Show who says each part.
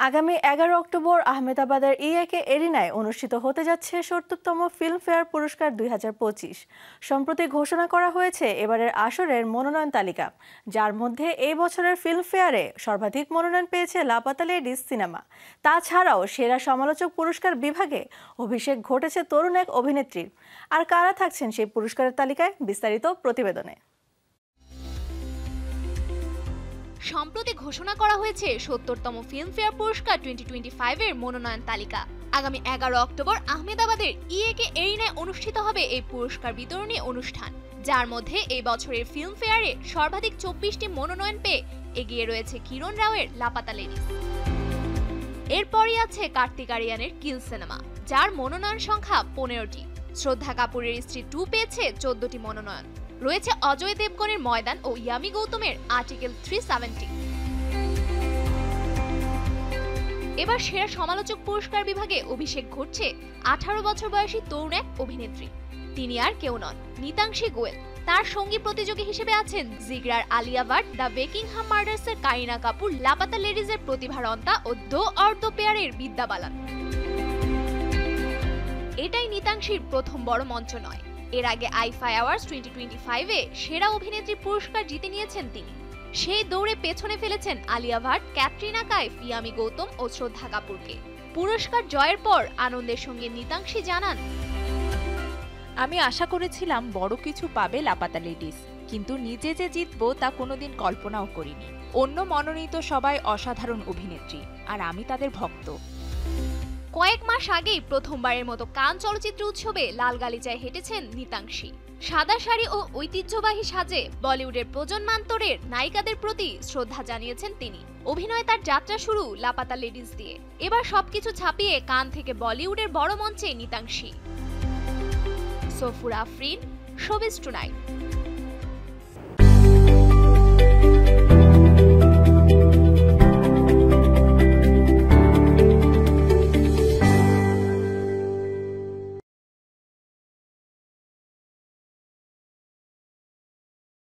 Speaker 1: আগামী 11 অক্টোবর আহমেদাবাদের ইএকে এরিনায় অনুষ্ঠিত হতে যাচ্ছে ৭০তম ফিল্মফেয়ার পুরস্কার ২০২৫। সম্প্রতি ঘোষণা করা হয়েছে এবারের আসরের মনোনয়ন তালিকা, যার মধ্যে এই বছরের ফিল্মফেয়ারে সর্বাধিক মনোনয়ন পেয়েছে লাপাতা লেডিজ সিনেমা। তাছাড়াও সেরা সমালোচক পুরস্কার বিভাগে অভিষেক ঘটেছে তরুণ এক অভিনেত্রীর। আর কারা থাকছেন সেই পুরস্কারের তালিকায়, বিস্তারিত প্রতিবেদনে।
Speaker 2: সম্প্রতি ঘোষণা করা হয়েছে ৭০তম ফিল্মফেয়ার পুরস্কার 2025 এর মনোনয়ন তালিকা। আগামী 11 অক্টোবর আহমেদাবাদের ইএকে এরিনায় অনুষ্ঠিত হবে এই পুরস্কার বিতরণী অনুষ্ঠান, যার মধ্যে এই বছরের ফিল্মফেয়ারে সর্বাধিক 24টি মনোনয়ন পেয়ে এগিয়ে রয়েছে কিরণ রাওয়ের লাপাতা লেডিজ। এরপরই আছে কার্তিক আরিয়ানের কিল সিনেমা, যার মনোনয়ন সংখ্যা 15টি। শ্রদ্ধা কাপুরের স্ত্রী 2 পেয়েছে 14টি মনোনয়ন। রয়েছে অজয় দেবগনের ময়দান ও ইয়ামি গৌতমের আর্টিকেল 370। এবার সেরা সমালোচক পুরস্কার বিভাগে অভিষেক ঘটছে 18 বছর বয়সী তরুণ এক অভিনেত্রী। তিনি আর কেউ নন, নিতাংশী গোয়েল। তার সঙ্গী প্রতিযোগী হিসেবে আছেন জিগরার আলিয়া ভাট, দ্য বেকিংহাম মার্ডার্সের কারিনা কাপুর, লাপাতা লেডিজের প্রতিভা রন্তা ও দো অর্ধ পেয়ারের বিদ্যা বালান। এটাই নিতাংশীর প্রথম বড় মঞ্চ নয়। এর আগে আইফা অ্যাওয়ার্ডস 2025-এ সেরা অভিনেত্রী পুরস্কার জিতে নিয়েছেন তিনি। সেই দৌড়ে পেছনে ফেলেছেন আলিয়া ভাট, ক্যাটরিনা কাইফ, ইয়ামি গৌতম ও শ্রদ্ধা কাপুরকে। পুরস্কার জয়ের পর আনন্দের সঙ্গে নিতাংশী জানান,
Speaker 3: আমি আশা করেছিলাম বড় কিছু পাবে লাপাতা লেডিস, কিন্তু নিজে যে জিতবো তা কোনোদিন কল্পনাও করিনি। অন্য মনোনীত সবাই অসাধারণ অভিনেত্রী, আর আমি তাদের ভক্ত।
Speaker 2: কয়েক মাস আগেই প্রথমবারের মতো কান চলচ্চিত্র উৎসবে লাল গালিচায় হেঁটেছেন নিতাংশী। সাদা শাড়ি ও ঐতিহ্যবাহী সাজে বলিউডের প্রজন্মান্তরের নায়িকাদের প্রতি শ্রদ্ধা জানিয়েছেন তিনি। অভিনয় তার যাত্রা শুরু লাপাতা লেডিজ দিয়ে। এবার সবকিছু ছাপিয়ে কান থেকে বলিউডের বড় মঞ্চে নিতাংশী। সফুর Afrin, showbiz tonight.